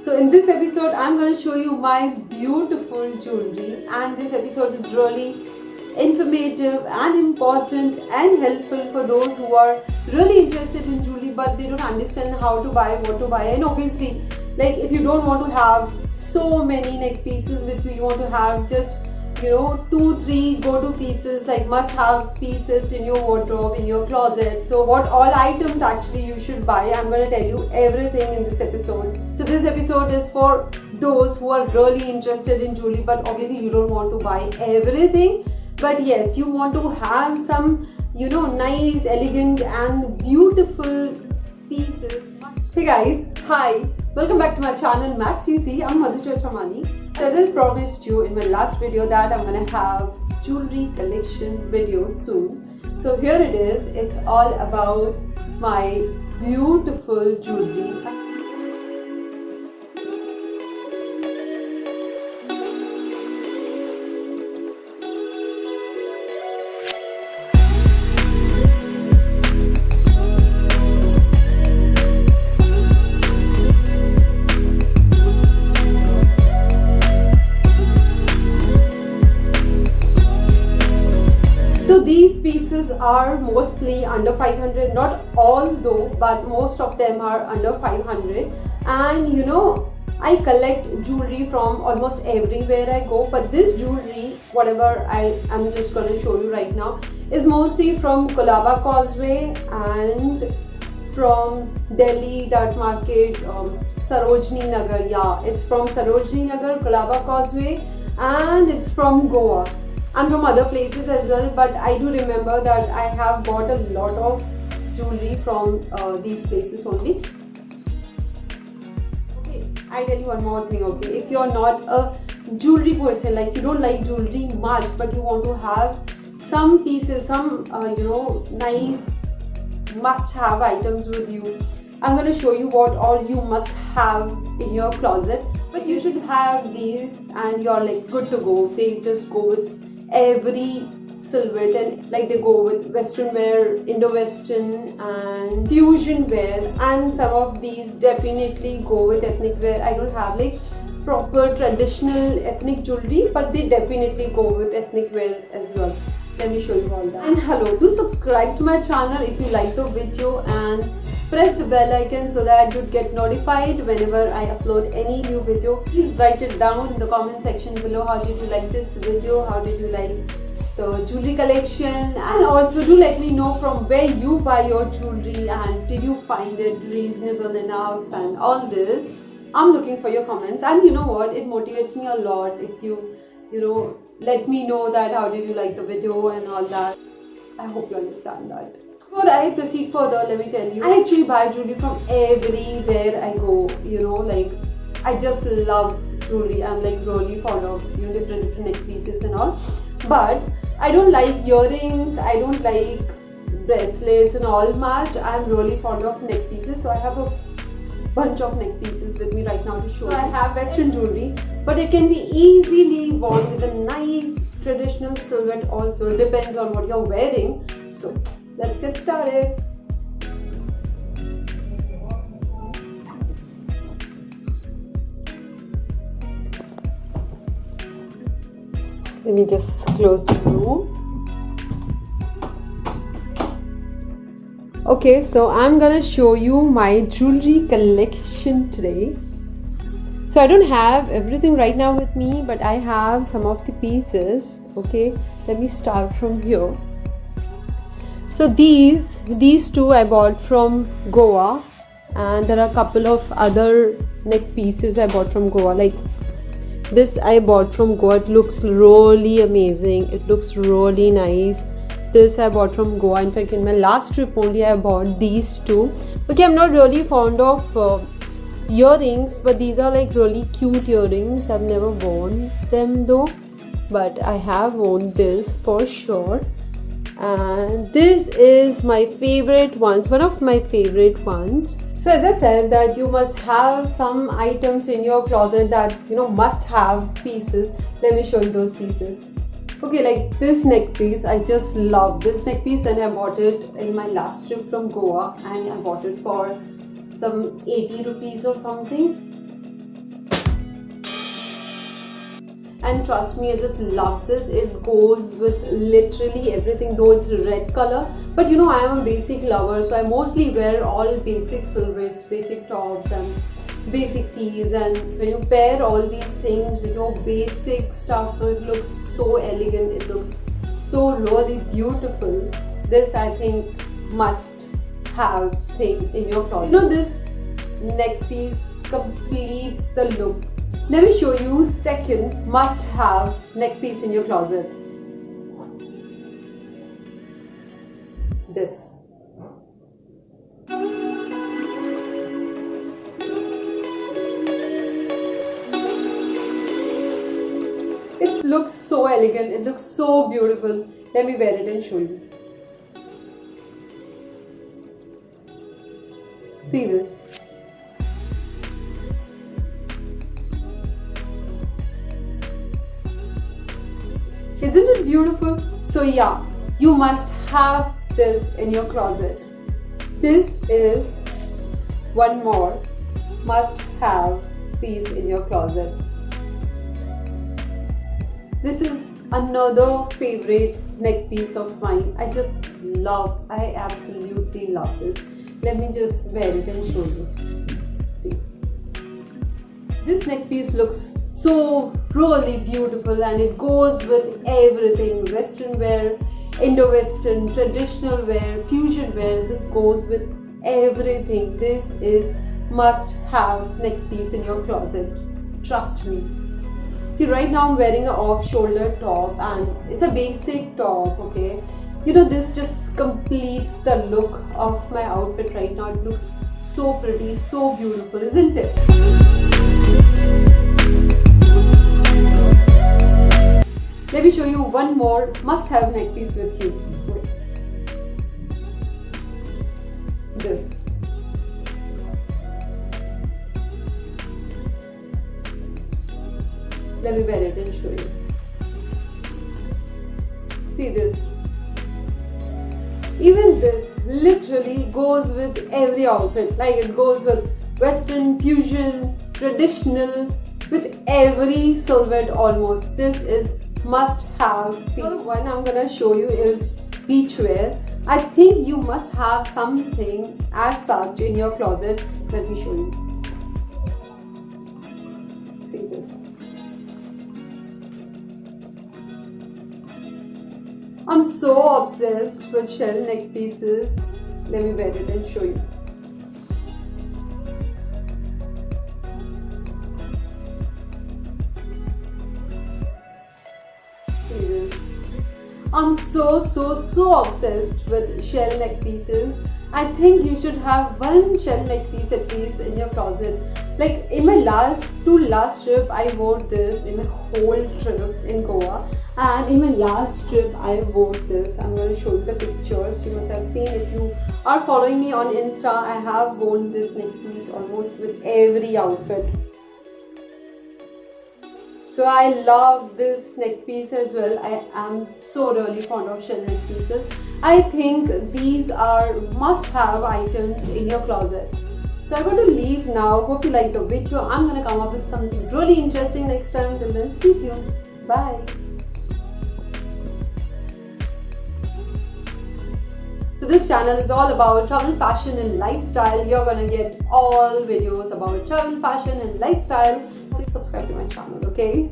So in this episode, I'm going to show you my beautiful jewelry, and this episode is really informative and important and helpful for those who are really interested in jewelry but they don't understand how to buy, what to buy. And obviously, like, if you don't want to have so many neck pieces with you want to have just 2-3 go-to pieces, like must-have pieces in your wardrobe, in your closet. So what all items actually you should buy, I'm going to tell you everything in this episode. So this episode is for those who are really interested in jewelry but obviously you don't want to buy everything, but yes, you want to have some nice, elegant and beautiful pieces. Hey guys, hi, welcome back to my channel MathsEasy. I'm Madhu Chachamani. So as I promised you in my last video that I'm gonna have jewelry collection video soon. So here it is. It's all about my beautiful jewelry. So these pieces are mostly under 500, not all though, but most of them are under 500. And I collect jewelry from almost everywhere I go, but this jewelry, whatever I'm just going to show you right now, is mostly from Colaba Causeway and from Delhi, that market, Sarojini Nagar. Yeah, it's from Sarojini Nagar, Colaba Causeway, and it's from Goa. And from other places as well, but I do remember that I have bought a lot of jewelry from these places only. Okay, I tell you one more thing, okay, if you're not a jewelry person, like you don't like jewelry much but you want to have some pieces, some nice must-have items with you, I'm going to show you what all you must have in your closet. But you should have these and you're like good to go. They just go with every silhouette, and like they go with western wear, Indo-western and fusion wear, and some of these definitely go with ethnic wear. I don't have like proper traditional ethnic jewelry, but they definitely go with ethnic wear as well. Let me show you all that. And hello, do subscribe to my channel if you like the video and press the bell icon so that you get notified whenever I upload any new video. Please write it down in the comment section below. How did you like this video? How did you like the jewelry collection? And also do let me know from where you buy your jewelry and did you find it reasonable enough and all this. I'm looking for your comments, and you know what, it motivates me a lot if you let me know that how did you like the video and all that. I hope you understand that. Before I proceed further, let me tell you, I actually buy jewelry from everywhere I go. Like I just love jewelry. I'm like really fond of different neck pieces and all. But I don't like earrings, I don't like bracelets and all much. I'm really fond of neck pieces, so I have a bunch of neck pieces with me right now to show you. So I have western jewelry, but it can be easily worn with a nice traditional silhouette also. It depends on what you're wearing. So let's get started. Let me just close the room. Okay, so I'm gonna show you my jewelry collection today. So I don't have everything right now with me, but I have some of the pieces. Okay, let me start from here. So these two I bought from Goa, and there are a couple of other neck pieces I bought from Goa. Like this I bought from Goa. It looks really amazing. It looks really nice. This I bought from Goa. In fact, in my last trip only I bought these two. Okay, I'm not really fond of earrings, but these are like really cute earrings. I've never worn them though, but I have worn this for sure. And this is my favorite ones, one of my favorite ones. So as I said that you must have some items in your closet that must have pieces. Let me show you those pieces. Okay, like this neck piece, I just love this neck piece, and I bought it in my last trip from Goa, and I bought it for some 80 rupees or something. and trust me, I just love this. It goes with literally everything, though it's red color. But you know, I am a basic lover, so I mostly wear all basic silhouettes, basic tops and basic tees, and when you pair all these things with your basic stuff, it looks so elegant, it looks so really beautiful. This, I think, must have thing in your closet. You know, this neck piece completes the look. Let me show you second must have neck piece in your closet. This. It looks so elegant, it looks so beautiful. Let me wear it and show you. See this. Isn't it beautiful? So yeah, you must have this in your closet. This is one more must have piece in your closet. This is another favorite neck piece of mine. I absolutely love this. Let me just wear it and show you. See. This neck piece looks so really beautiful, and it goes with everything. Western wear, Indo-Western, traditional wear, fusion wear. This goes with everything. This is must have neck piece in your closet. Trust me. See, right now I'm wearing an off-shoulder top, and it's a basic top, okay? You know, this just completes the look of my outfit right now. It looks so pretty, so beautiful, isn't it? Let me show you one more must-have neck piece with you. This. Let me wear it and show you. See this. Even this literally goes with every outfit. Like, it goes with Western, fusion, traditional, with every silhouette almost. This is must have piece. The one I'm gonna show you is beachwear. I think you must have something as such in your closet. Let me show you. See this. I'm so obsessed with shell neck pieces. Let me wear it and show you. See this. I'm so obsessed with shell neck pieces. I think you should have one shell neck piece at least in your closet. Like, in my last trip, I wore this in a whole trip in Goa. And in my last trip, I wore this. I'm going to show you the pictures. You must have seen. If you are following me on Insta, I have worn this neck piece almost with every outfit. So I love this neck piece as well. I am so really fond of shell neck pieces. I think these are must-have items in your closet. So I'm going to leave now. Hope you like the video. I'm going to come up with something really interesting next time. Till then, stay tuned. Bye. So this channel is all about travel, fashion and lifestyle. You're gonna get all videos about travel, fashion and lifestyle. So subscribe to my channel, okay?